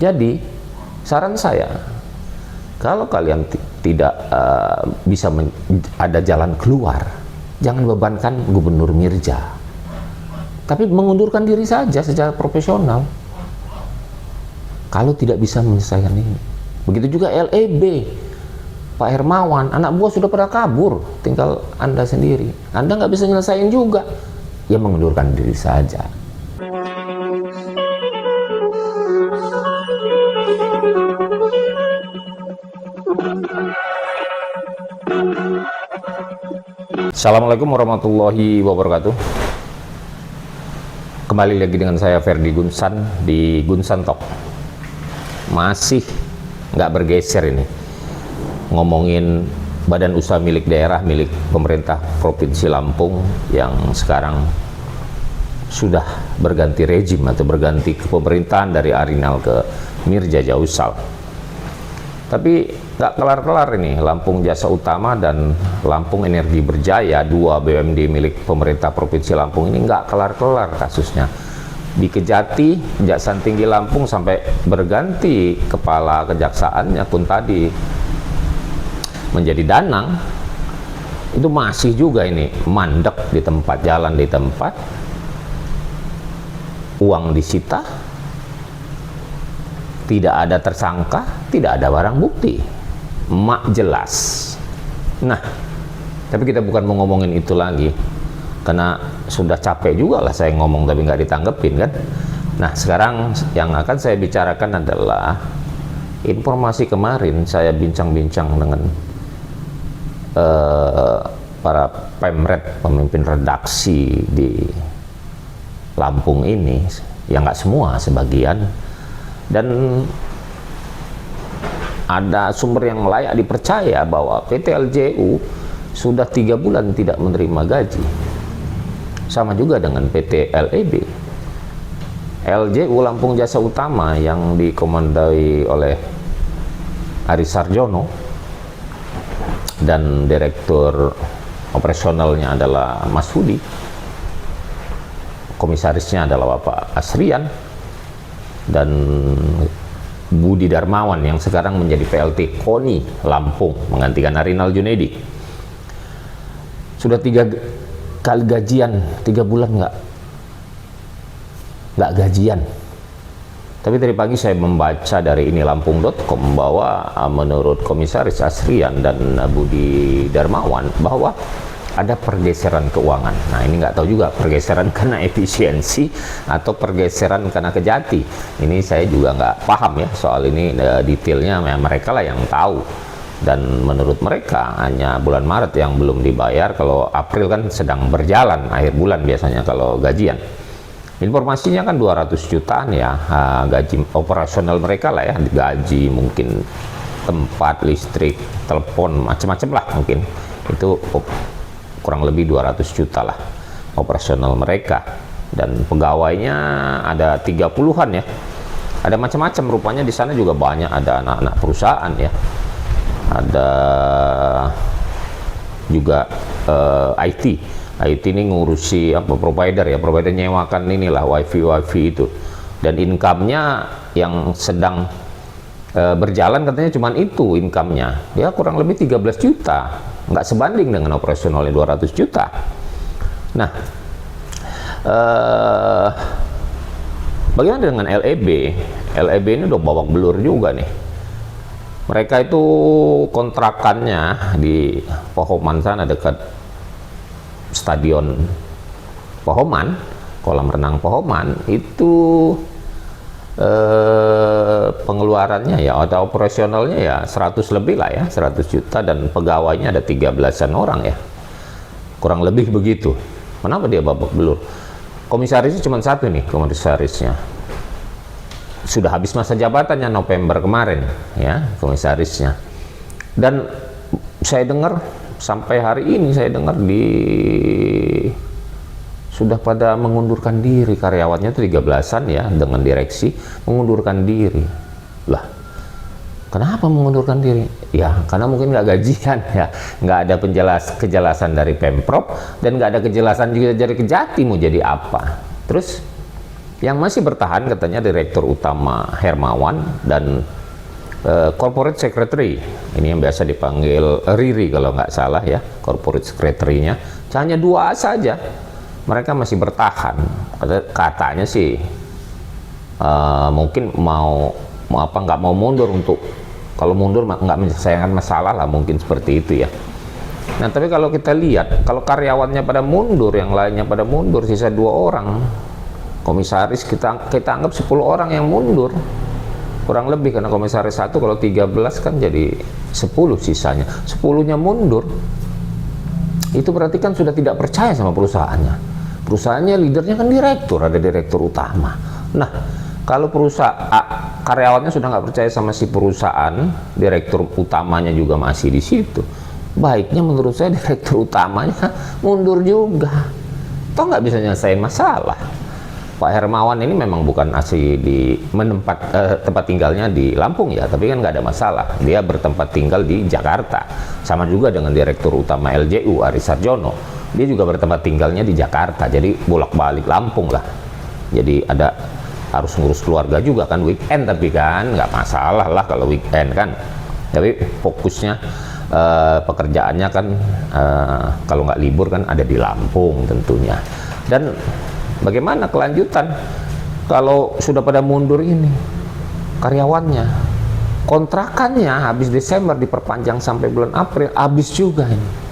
Jadi saran saya, kalau kalian tidak bisa ada jalan keluar, jangan bebankan Gubernur Mirja, tapi mengundurkan diri saja secara profesional kalau tidak bisa menyelesaikan ini. Begitu juga LEB, Pak Hermawan, anak buah sudah pada kabur, tinggal Anda sendiri. Anda nggak bisa nyelesain juga, ya mengundurkan diri saja. Assalamualaikum warahmatullahi wabarakatuh. Kembali lagi dengan saya Ferdi Gunsan di Gunsan Talk. Masih nggak bergeser ini, ngomongin badan usaha milik daerah, milik pemerintah Provinsi Lampung yang sekarang sudah berganti rejim atau berganti kepemerintahan dari Arinal ke Mirja Jausal. Tapi nggak kelar-kelar ini, Lampung Jasa Utama dan Lampung Energi Berjaya, dua BUMD milik pemerintah Provinsi Lampung ini nggak kelar-kelar kasusnya. Di Kejati, Kejaksaan Tinggi Lampung sampai berganti kepala kejaksaannya pun tadi menjadi Danang, itu masih juga ini mandek di tempat, jalan di tempat, uang disita, tidak ada tersangka, tidak ada barang bukti, mak jelas. Nah, tapi kita bukan mau ngomongin itu lagi, karena sudah capek juga lah saya ngomong tapi nggak ditanggepin kan. Nah, sekarang yang akan saya bicarakan adalah informasi kemarin saya bincang-bincang dengan para pemret, pemimpin redaksi di Lampung ini, ya nggak semua, sebagian, dan ada sumber yang layak dipercaya bahwa PT LJU sudah 3 bulan tidak menerima gaji. Sama juga dengan PT LEB. LJU Lampung Jasa Utama yang dikomandoi oleh Ari Sarjono dan direktur operasionalnya adalah Mas Hudi, komisarisnya adalah Bapak Asrian, dan Budi Darmawan yang sekarang menjadi PLT KONI Lampung menggantikan Arinal Junaidi. Sudah 3 kali gajian, 3 bulan nggak gajian. Tapi tadi pagi saya membaca dari ini lampung.com bahwa menurut Komisaris Asrian dan Budi Darmawan bahwa ada pergeseran keuangan. Nah, ini nggak tahu juga pergeseran karena efisiensi atau pergeseran karena Kejati. Ini saya juga nggak paham ya soal ini, detailnya mereka lah yang tahu. Dan menurut mereka hanya bulan Maret yang belum dibayar, kalau April kan sedang berjalan, akhir bulan biasanya kalau gajian. Informasinya kan 200 jutaan ya, gaji operasional mereka lah ya, gaji mungkin tempat, listrik, telepon, macam-macam lah mungkin. Itu kurang lebih 200 juta lah operasional mereka. Dan pegawainya ada 30-an ya. Ada macam-macam, rupanya di sana juga banyak, ada anak-anak perusahaan ya. Ada juga IT ini ngurusi apa, provider ya, provider nyewakan inilah wifi itu, dan income-nya yang sedang berjalan katanya cuman itu income-nya ya, kurang lebih 13 juta, nggak sebanding dengan operasionalnya 200 juta. Nah, bagaimana dengan LEB? LEB ini udah babak belur juga nih. Mereka itu kontrakannya di Pohoman sana, dekat Stadion Pohoman, kolam renang Pohoman, itu pengeluarannya ya atau operasionalnya ya 100 lebih lah ya, 100 juta, dan pegawainya ada 13-an orang ya, kurang lebih begitu. Kenapa dia babak belur? Komisarisnya cuma satu nih, komisarisnya sudah habis masa jabatannya November kemarin ya, komisarisnya. Dan saya dengar sampai hari ini, saya dengar sudah pada mengundurkan diri karyawannya itu 13-an ya, dengan direksi mengundurkan diri. Lah, kenapa mengundurkan diri? Ya karena mungkin nggak gajian ya, nggak ada kejelasan dari Pemprov, dan nggak ada kejelasan juga dari Kejati mau jadi apa. Terus Yang masih bertahan katanya Direktur Utama Hermawan dan Corporate Secretary, ini yang biasa dipanggil Riri kalau nggak salah ya, Corporate Secretary-nya. Hanya 2 saja. Mereka masih bertahan. Katanya sih mungkin nggak mau mundur, untuk kalau mundur nggak menyelesaikan masalah lah, mungkin seperti itu ya. Nah, tapi kalau kita lihat, kalau karyawannya pada mundur, yang lainnya pada mundur, sisa 2 orang. Komisaris kita anggap 10 orang yang mundur, kurang lebih, karena komisaris 1 kalau 13 kan jadi 10 sisanya, 10-nya mundur. Itu berarti kan sudah tidak percaya sama perusahaannya. Perusahaannya leadernya kan direktur, ada direktur utama. Nah, kalau karyawannya sudah nggak percaya sama si perusahaan, direktur utamanya juga masih di situ, baiknya menurut saya direktur utamanya mundur juga. Toh nggak bisa nyelesain masalah. Pak Hermawan ini memang bukan asli tempat tinggalnya di Lampung ya, tapi kan nggak ada masalah. Dia bertempat tinggal di Jakarta. Sama juga dengan Direktur Utama LJU, Aris Sarjono. Dia juga bertempat tinggalnya di Jakarta, jadi bolak-balik Lampung lah. Jadi harus ngurus keluarga juga kan, weekend, tapi kan nggak masalah lah kalau weekend kan. Tapi fokusnya pekerjaannya kan kalau nggak libur kan ada di Lampung tentunya. Dan bagaimana kelanjutan kalau sudah pada mundur ini karyawannya, kontrakannya habis Desember diperpanjang sampai bulan April, habis juga ini.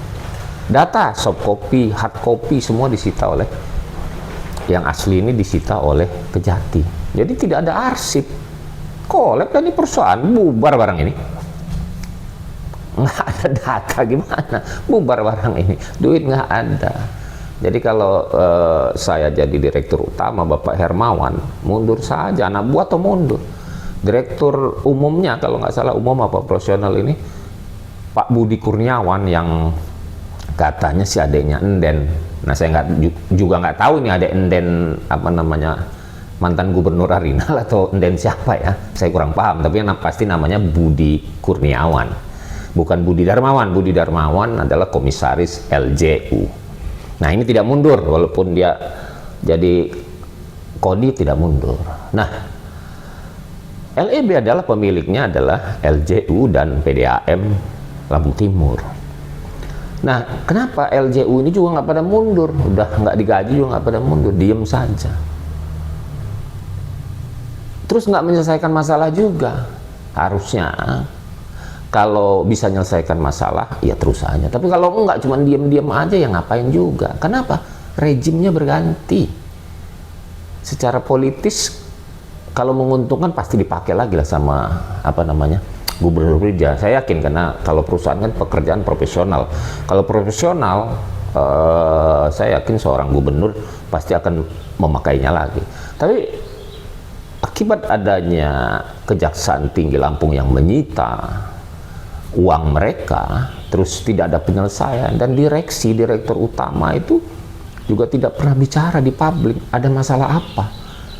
Data soft copy, hard copy semua disita oleh yang asli, ini disita oleh Kejati. Jadi tidak ada arsip. Kolab dan ini perusahaan bubar barang ini. Nggak ada data, gimana bubar barang ini, duit nggak ada. Jadi kalau saya jadi direktur utama Bapak Hermawan, mundur saja, anak buah atau mundur. Direktur umumnya kalau nggak salah, umum apa profesional ini, Pak Budi Kurniawan, yang katanya si adiknya Enden. Nah, saya juga nggak tahu ini ada Enden apa namanya, mantan gubernur Arinal atau Enden siapa ya, saya kurang paham. Tapi yang pasti namanya Budi Kurniawan, bukan Budi Darmawan. Budi Darmawan adalah komisaris LJU. Nah, ini tidak mundur, walaupun dia jadi kodi tidak mundur. Nah, LEB adalah pemiliknya adalah LJU dan PDAM Lampung Timur. Nah, kenapa LJU ini juga nggak pada mundur? Udah nggak digaji juga nggak pada mundur, diem saja. Terus nggak menyelesaikan masalah juga. Harusnya kalau bisa menyelesaikan masalah, ya terus aja. Tapi kalau nggak, cuma diem-diem aja, ya ngapain juga? Kenapa? Rejimnya berganti. Secara politis, kalau menguntungkan pasti dipakai lagi lah sama apa namanya, gubernur kerja. Saya yakin, karena kalau perusahaan kan pekerjaan profesional. Kalau profesional, saya yakin seorang gubernur pasti akan memakainya lagi. Tapi akibat adanya Kejaksaan Tinggi Lampung yang menyita uang mereka, terus tidak ada penyelesaian, dan direktur utama itu juga tidak pernah bicara di publik ada masalah apa.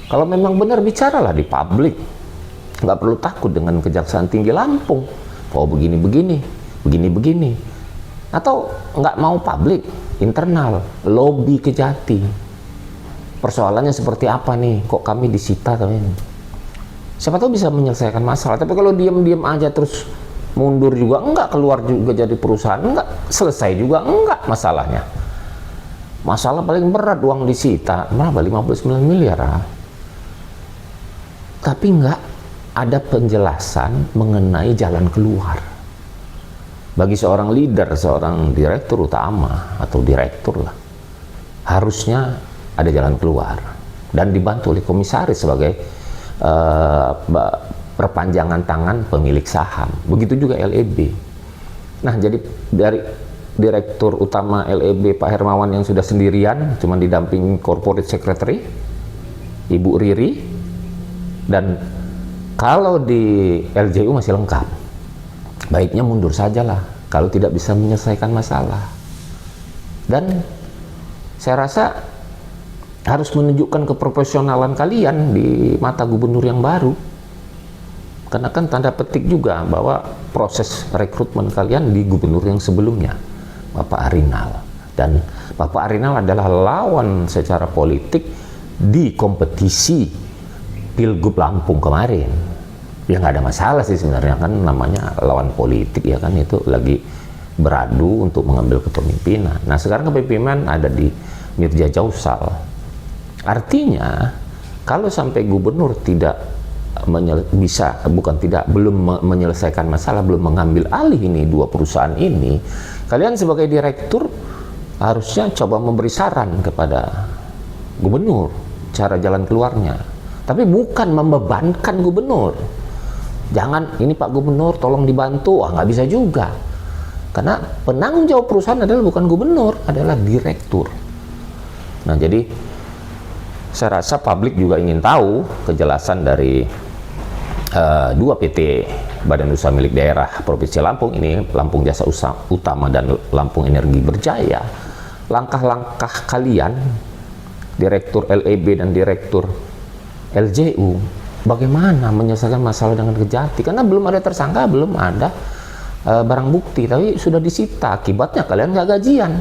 Kalau memang benar, bicaralah di publik. Nggak perlu takut dengan Kejaksaan Tinggi Lampung. Oh, begini-begini, begini-begini. Atau nggak mau publik, internal, lobby Kejati. Persoalannya seperti apa nih? Kok kami disita kami ini? Siapa tahu bisa menyelesaikan masalah. Tapi kalau diam-diam aja terus mundur juga enggak, keluar juga jadi perusahaan enggak, selesai juga enggak masalahnya. Masalah paling berat uang disita, berapa? 59 miliar. Tapi enggak ada penjelasan mengenai jalan keluar. Bagi seorang leader, seorang direktur utama atau direktur lah, harusnya ada jalan keluar dan dibantu oleh komisaris sebagai perpanjangan tangan pemilik saham. Begitu juga LEB. Nah, jadi dari direktur utama LEB Pak Hermawan yang sudah sendirian, cuma didampingi corporate secretary Ibu Riri, dan kalau di LJU masih lengkap, baiknya mundur sajalah kalau tidak bisa menyelesaikan masalah. Dan saya rasa harus menunjukkan keprofesionalan kalian di mata gubernur yang baru. Karena kan tanda petik juga bahwa proses rekrutmen kalian di gubernur yang sebelumnya, Bapak Arinal. Dan Bapak Arinal adalah lawan secara politik di kompetisi Pilgub Lampung kemarin. Ya nggak ada masalah sih sebenarnya, kan namanya lawan politik ya kan, itu lagi beradu untuk mengambil kepemimpinan. Nah sekarang kepemimpinan ada di Mirza Jausal. Artinya kalau sampai gubernur tidak belum menyelesaikan masalah, belum mengambil alih ini dua perusahaan ini, kalian sebagai direktur harusnya coba memberi saran kepada gubernur cara jalan keluarnya, tapi bukan membebankan gubernur. Jangan, ini Pak Gubernur tolong dibantu, nggak bisa juga, karena penanggung jawab perusahaan adalah bukan gubernur, adalah direktur. Nah jadi saya rasa publik juga ingin tahu kejelasan dari dua PT Badan Usaha Milik Daerah Provinsi Lampung ini, Lampung Jasa Utama dan Lampung Energi Berjaya. Langkah-langkah kalian, Direktur LEB dan Direktur LJU, bagaimana menyelesaikan masalah dengan Kejati? Karena belum ada tersangka, belum ada barang bukti, tapi sudah disita. Akibatnya kalian nggak gajian.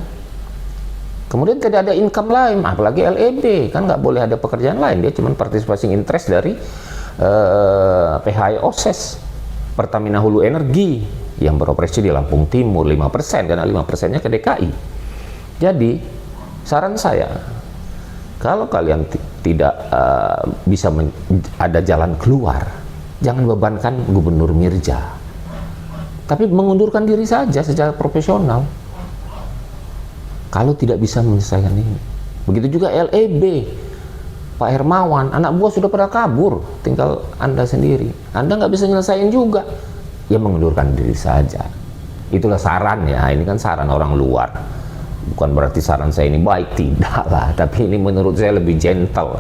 Kemudian tidak ada income lain, apalagi LEB, kan nggak boleh ada pekerjaan lain. Dia cuma participation interest dari PHI OSES, Pertamina Hulu Energi, yang beroperasi di Lampung Timur 5%, karena 5%-nya ke DKI. Jadi, saran saya, kalau kalian tidak bisa ada jalan keluar, jangan bebankan Gubernur Mirza, tapi mengundurkan diri saja secara profesional kalau tidak bisa menyelesaikan ini. Begitu juga LEB, Pak Hermawan, anak buah sudah pada kabur, tinggal Anda sendiri, Anda nggak bisa nyelesain juga, ya mengundurkan diri saja. Itulah saran ya, ini kan saran orang luar, bukan berarti saran saya ini baik, tidak lah, tapi ini menurut saya lebih gentle.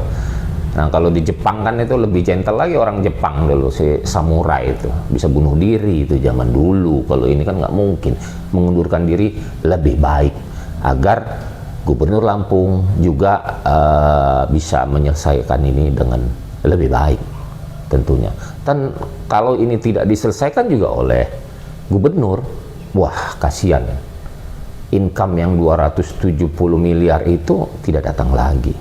Nah kalau di Jepang kan itu lebih gentle lagi, orang Jepang dulu, si samurai itu bisa bunuh diri itu zaman dulu. Kalau ini kan nggak mungkin, mengundurkan diri lebih baik agar Gubernur Lampung juga bisa menyelesaikan ini dengan lebih baik tentunya. Dan kalau ini tidak diselesaikan juga oleh gubernur, wah kasihan, income yang 270 miliar itu tidak datang lagi.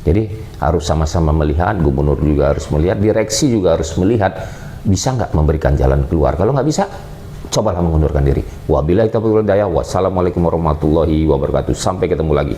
Jadi harus sama-sama melihat, gubernur juga harus melihat, direksi juga harus melihat, bisa nggak memberikan jalan keluar. Kalau nggak bisa, cobalah mengundurkan diri. Wabillahi taufiq wal hidayah. Wassalamualaikum warahmatullahi wabarakatuh. Sampai ketemu lagi.